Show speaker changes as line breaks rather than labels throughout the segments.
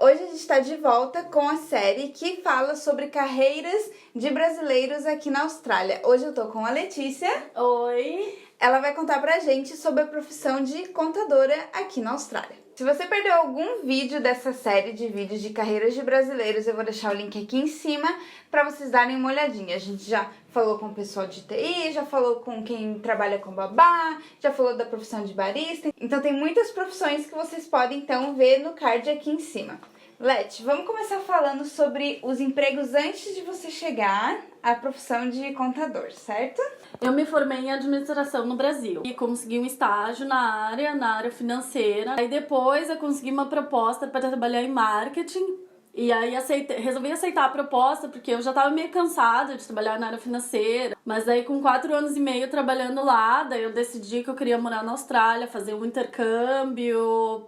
Hoje a gente está de volta com a série que fala sobre carreiras de brasileiros aqui na Austrália. Hoje eu tô com a Letícia.
Oi!
Ela vai contar pra gente sobre a profissão de contadora aqui na Austrália. Se você perdeu algum vídeo dessa série de vídeos de carreiras de brasileiros, eu vou deixar o link aqui em cima para vocês darem uma olhadinha. A gente já falou com o pessoal de TI, já falou com quem trabalha com babá, já falou da profissão de barista. Então tem muitas profissões que vocês podem então ver no card aqui em cima. Leti, vamos começar falando sobre os empregos antes de você chegar à profissão de contador, certo?
Eu me formei em administração no Brasil e consegui um estágio na área financeira. Aí depois eu consegui uma proposta para trabalhar em marketing. E aí resolvi aceitar a proposta porque eu já estava meio cansada de trabalhar na área financeira. Mas daí com 4 anos e meio trabalhando lá, daí eu decidi que eu queria morar na Austrália, fazer um intercâmbio,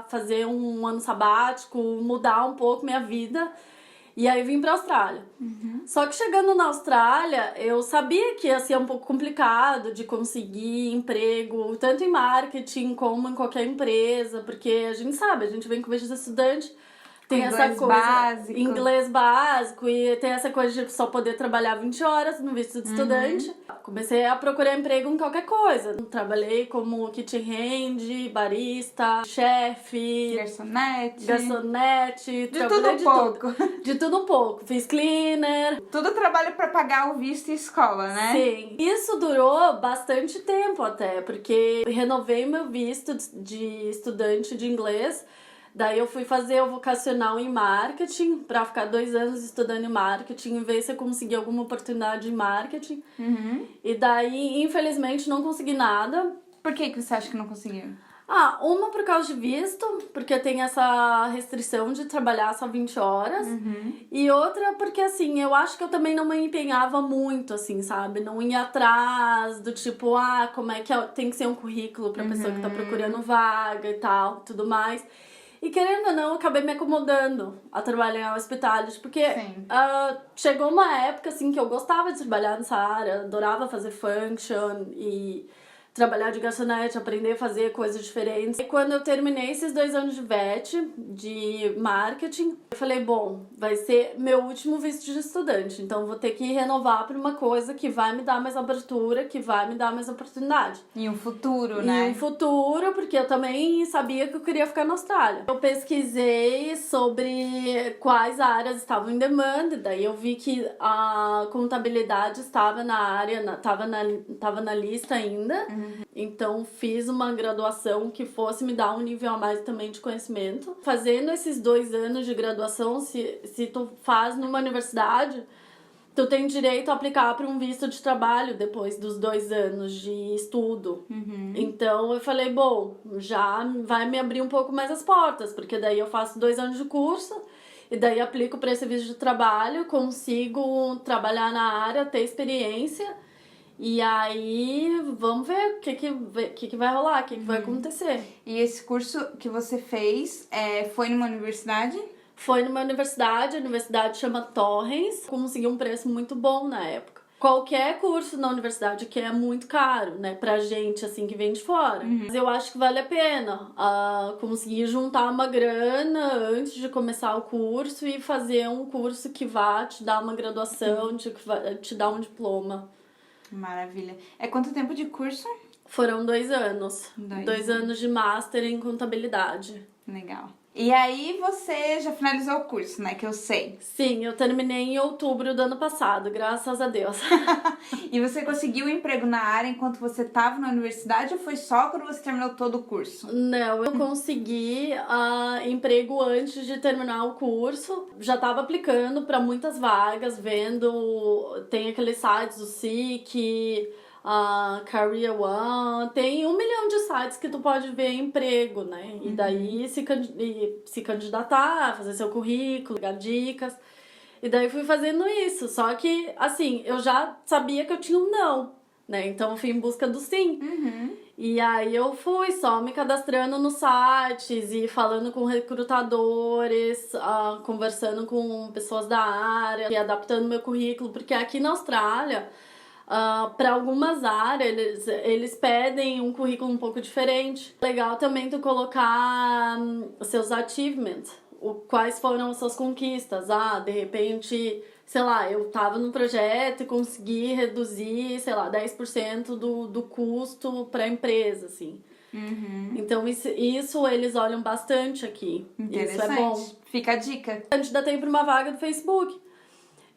fazer um ano sabático, mudar um pouco minha vida. E aí vim pra Austrália. Só que chegando na Austrália, eu sabia que ia ser um pouco complicado de conseguir emprego, tanto em marketing como em qualquer empresa, porque a gente sabe, a gente vem com visto de estudante, tem essa coisa, inglês básico, e tem essa coisa de só poder trabalhar 20 horas no visto de estudante. Comecei a procurar emprego em qualquer coisa. Trabalhei como kitchen hand, barista, chefe, garçonete,
de tudo um pouco.
De tudo um pouco. Fiz cleaner.
Tudo trabalho para pagar o visto e escola, né?
Sim. Isso durou bastante tempo até, porque renovei meu visto de estudante de inglês. Daí eu fui fazer o vocacional em marketing, pra ficar 2 anos estudando em marketing, e ver se eu conseguia alguma oportunidade em marketing. E daí, infelizmente, não consegui nada.
Por que você acha que não conseguiu?
Uma por causa de visto, porque tem essa restrição de trabalhar só 20 horas. E outra porque, assim, eu acho que eu também não me empenhava muito, assim, sabe? Não ia atrás do tipo, como é que tem que ser um currículo pra pessoa que tá procurando vaga e tal, tudo mais. E querendo ou não, eu acabei me acomodando a trabalhar em hospitality, porque chegou uma época assim que eu gostava de trabalhar nessa área, adorava fazer function e trabalhar de garçonete, aprender a fazer coisas diferentes. E quando eu terminei esses 2 anos de VET, de marketing, eu falei, bom, vai ser meu último visto de estudante, então vou ter que renovar para uma coisa que vai me dar mais abertura, que vai me dar mais oportunidade.
E um futuro, né?
E um futuro, porque eu também sabia que eu queria ficar na Austrália. Eu pesquisei sobre quais áreas estavam em demanda, daí eu vi que a contabilidade estava na área, estava na lista ainda. Então fiz uma graduação que fosse me dar um nível a mais também de conhecimento. Fazendo esses 2 anos de graduação, se tu faz numa universidade, tu tem direito a aplicar para um visto de trabalho depois dos 2 anos de estudo. Então eu falei, bom, já vai me abrir um pouco mais as portas, porque daí eu faço 2 anos de curso e daí aplico para esse visto de trabalho, consigo trabalhar na área, ter experiência. E aí, vamos ver o que vai rolar, o que vai acontecer.
E esse curso que você fez foi numa universidade?
Foi numa universidade, a universidade chama Torrens. Consegui um preço muito bom na época. Qualquer curso na universidade que é muito caro, né, pra gente, assim, que vem de fora. Mas eu acho que vale a pena conseguir juntar uma grana antes de começar o curso e fazer um curso que vá te dar uma graduação, que vai te dar um diploma.
Maravilha. É quanto tempo de curso?
Foram 2 anos. 2 anos de master em contabilidade.
Legal. E aí você já finalizou o curso, né? Que eu sei.
Sim, eu terminei em outubro do ano passado, graças a Deus.
E você conseguiu um emprego na área enquanto você estava na universidade ou foi só quando você terminou todo o curso?
Não, eu consegui emprego antes de terminar o curso. Já estava aplicando para muitas vagas, vendo... Tem aqueles sites do Seek, Career One, tem 1 milhão de sites que tu pode ver emprego, né? E daí se candidatar, fazer seu currículo, pegar dicas. E daí fui fazendo isso. Só que, assim, eu já sabia que eu tinha um não, né? Então eu fui em busca do sim. E aí eu fui só me cadastrando nos sites e falando com recrutadores, conversando com pessoas da área e adaptando meu currículo, porque aqui na Austrália... para algumas áreas, eles pedem um currículo um pouco diferente. Legal também tu colocar seus achievements, quais foram as suas conquistas. Ah, de repente, sei lá, eu tava num projeto e consegui reduzir, sei lá, 10% do custo para a empresa, assim. Então, isso eles olham bastante aqui. Isso é bom.
Fica a dica.
Candidatei para uma vaga do Facebook.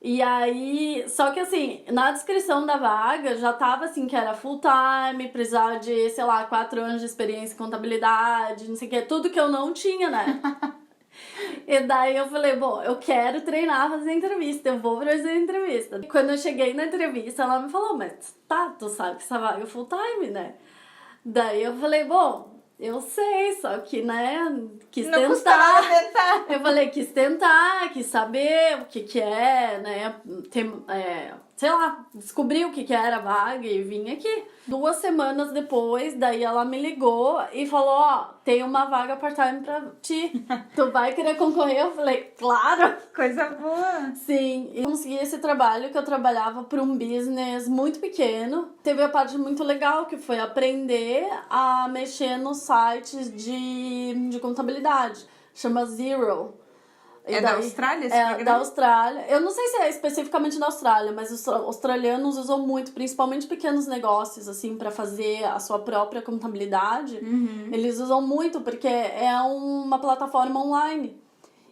E aí, só que assim, na descrição da vaga já tava assim que era full time, precisava de, sei lá, 4 anos de experiência em contabilidade, não sei o que, tudo que eu não tinha, né? E daí eu falei, bom, eu quero treinar a fazer entrevista, eu vou fazer entrevista. E quando eu cheguei na entrevista, ela me falou, mas tá, tu sabe que essa vaga é full time, né? Daí eu falei, bom, eu sei, só que, né, quis
Não custava
tentar.
tentar.
Eu falei, quis tentar, quis saber o que é, né, sei lá, descobri o que era a vaga e vim aqui. 2 semanas depois, daí ela me ligou e falou, ó, tem uma vaga part-time pra ti. Tu vai querer concorrer? Eu falei, claro!
Coisa boa.
Sim, e consegui esse trabalho que eu trabalhava para um business muito pequeno. Teve a parte muito legal que foi aprender a mexer nos sites de contabilidade. Chama Zero. E
Da Austrália esse
É,
programa?
da Austrália. Eu não sei se é especificamente da Austrália, mas os australianos usam muito, principalmente pequenos negócios, assim, para fazer a sua própria contabilidade. Eles usam muito porque é uma plataforma online.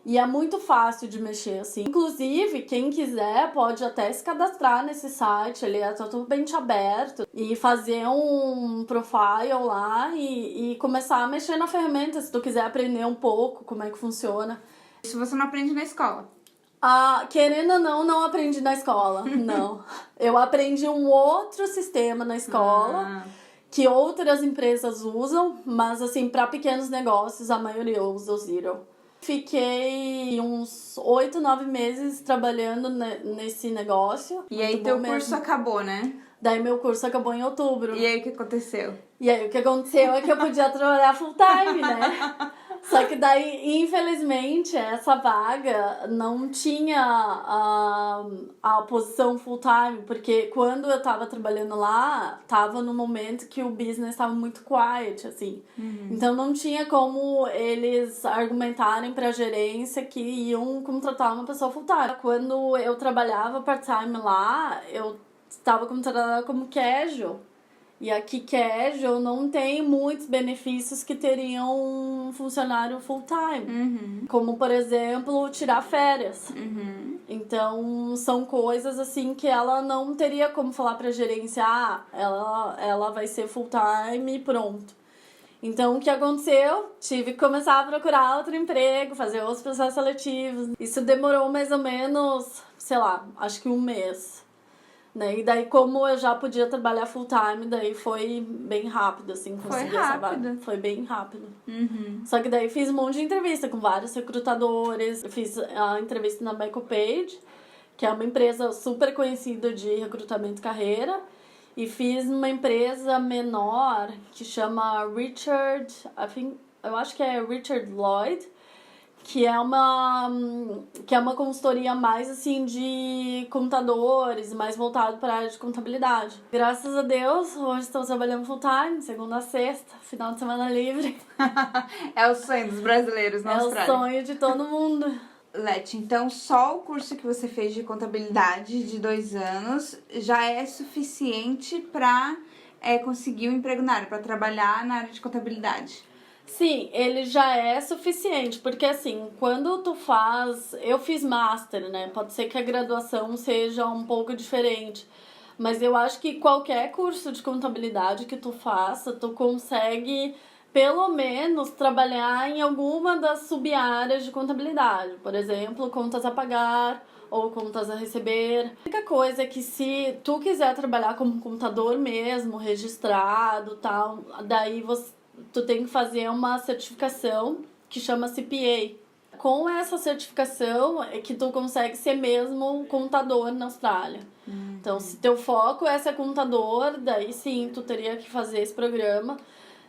E é muito fácil de mexer, assim. Inclusive, quem quiser pode até se cadastrar nesse site, ele é totalmente aberto. E fazer um profile lá e começar a mexer na ferramenta, se tu quiser aprender um pouco como é que funciona.
Isso você não aprende na escola.
Ah, querendo ou não aprendi na escola, não. Eu aprendi um outro sistema na escola, que outras empresas usam, mas assim, para pequenos negócios, a maioria usa o Zero. Fiquei uns 8, 9 meses trabalhando nesse negócio.
E aí teu curso acabou, né?
Daí meu curso acabou em outubro.
E aí o que aconteceu?
E aí o que aconteceu é que eu podia trabalhar full time, né? Só que daí, infelizmente, essa vaga não tinha a posição full time, porque quando eu tava trabalhando lá, tava no momento que o business tava muito quiet, assim. Então não tinha como eles argumentarem pra gerência que iam contratar uma pessoa full time. Quando eu trabalhava part-time lá, eu estava contratada como casual. E aqui casual não tem muitos benefícios que teriam um funcionário full time. Como, por exemplo, tirar férias. Então, são coisas assim que ela não teria como falar pra gerência, ela vai ser full time e pronto. Então, o que aconteceu? Tive que começar a procurar outro emprego, fazer outros processos seletivos. Isso demorou mais ou menos, sei lá, acho que 1 mês. Né? E daí, como eu já podia trabalhar full time, daí foi bem rápido, assim, conseguir essa vaga. Foi bem rápido. Só que daí fiz um monte de entrevista com vários recrutadores. Eu fiz a entrevista na Michael Page, que é uma empresa super conhecida de recrutamento de carreira. E fiz numa empresa menor que chama Richard, eu acho que é Richard Lloyd, que é uma consultoria mais assim de computadores, mais voltado para a área de contabilidade. Graças a Deus, hoje estou trabalhando full time, segunda a sexta, final de semana livre.
É o sonho dos brasileiros na Austrália.
É o sonho de todo mundo.
Leti, então só o curso que você fez de contabilidade de 2 anos já é suficiente para conseguir um emprego na área, para trabalhar na área de contabilidade?
Sim, ele já é suficiente, porque assim, quando tu faz... Eu fiz master, né? Pode ser que a graduação seja um pouco diferente, mas eu acho que qualquer curso de contabilidade que tu faça, tu consegue pelo menos trabalhar em alguma das sub-áreas de contabilidade. Por exemplo, contas a pagar ou contas a receber. A única coisa é que se tu quiser trabalhar como contador mesmo, registrado, tal, daí tu tem que fazer uma certificação que chama CPA. Com essa certificação é que tu consegue ser mesmo contador na Austrália. Então, se teu foco é ser contador, daí sim, tu teria que fazer esse programa.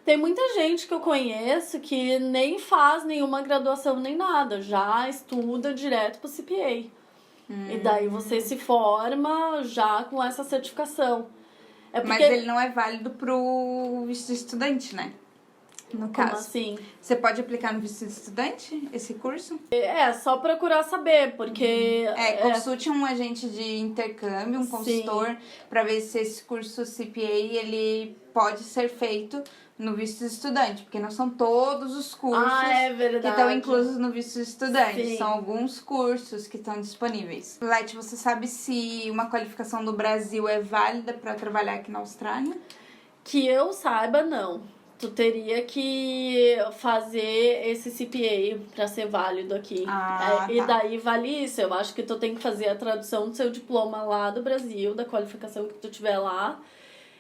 Tem muita gente que eu conheço que nem faz nenhuma graduação nem nada, já estuda direto pro CPA. E daí você se forma já com essa certificação.
Mas ele não é válido pro visto de estudante, né? No
Como
caso,
assim?
você pode aplicar no visto de estudante, esse curso?
É, só procurar saber, porque...
Consulte um agente de intercâmbio, um consultor, para ver se esse curso CPA, ele pode ser feito no visto de estudante, porque não são todos os cursos que estão inclusos no visto de estudante,
Sim.
são alguns cursos que estão disponíveis. Leti, você sabe se uma qualificação do Brasil é válida para trabalhar aqui na Austrália?
Que eu saiba, não. Tu teria que fazer esse CPA para ser válido aqui. E daí vale isso. Eu acho que tu tem que fazer a tradução do seu diploma lá do Brasil, da qualificação que tu tiver lá.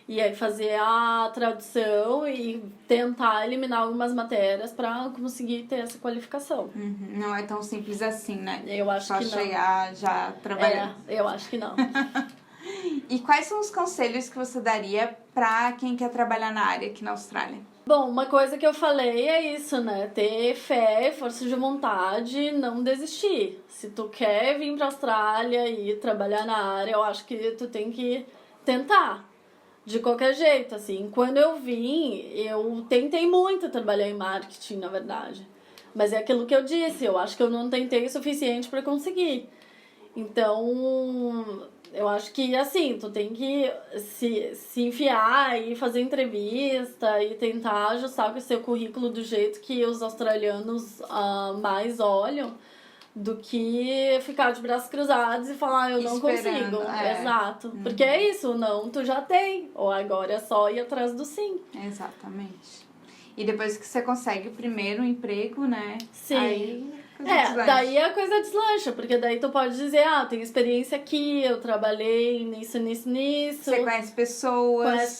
E aí fazer a tradução e tentar eliminar algumas matérias para conseguir ter essa qualificação.
Não é tão simples assim, né?
Eu acho que não.
Só chegar já trabalhando.
Eu acho que não.
E quais são os conselhos que você daria para quem quer trabalhar na área aqui na Austrália?
Bom, uma coisa que eu falei é isso, né? Ter fé, força de vontade, não desistir. Se tu quer vir pra Austrália e trabalhar na área, eu acho que tu tem que tentar. De qualquer jeito, assim. Quando eu vim, eu tentei muito trabalhar em marketing, na verdade. Mas é aquilo que eu disse, eu acho que eu não tentei o suficiente para conseguir. Então, eu acho que, assim, tu tem que se enfiar e fazer entrevista e tentar ajustar o seu currículo do jeito que os australianos mais olham, do que ficar de braços cruzados e falar, eu não consigo. Exato. Porque é isso, não, tu já tem. Ou agora é só ir atrás do sim.
Exatamente. E depois que você consegue o primeiro emprego, né?
Sim.
Aí,
daí a coisa deslancha, porque daí tu pode dizer, eu tenho experiência aqui, eu trabalhei nisso.
Você conhece pessoas.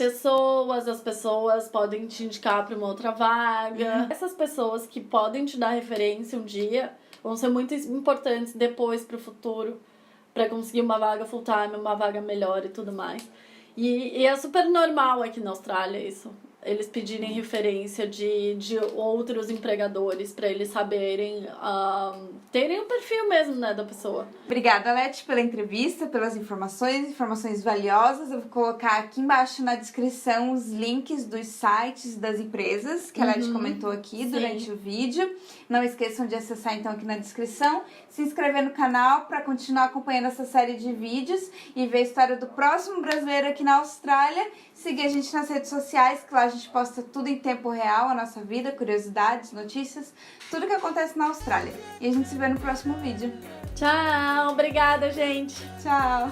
As pessoas podem te indicar para uma outra vaga. Essas pessoas que podem te dar referência um dia vão ser muito importantes depois pro futuro, para conseguir uma vaga full time, uma vaga melhor e tudo mais. E é super normal aqui na Austrália isso. Eles pedirem referência de outros empregadores para eles saberem, terem o perfil mesmo, né, da pessoa.
Obrigada, Leti, pela entrevista, pelas informações valiosas. Eu vou colocar aqui embaixo na descrição os links dos sites das empresas que a Leti comentou aqui durante o vídeo. Não esqueçam de acessar então aqui na descrição, se inscrever no canal para continuar acompanhando essa série de vídeos e ver a história do próximo brasileiro aqui na Austrália. Seguir a gente nas redes sociais, que lá a gente posta tudo em tempo real, a nossa vida, curiosidades, notícias, tudo que acontece na Austrália. E a gente se vê no próximo vídeo.
Tchau, obrigada, gente.
Tchau.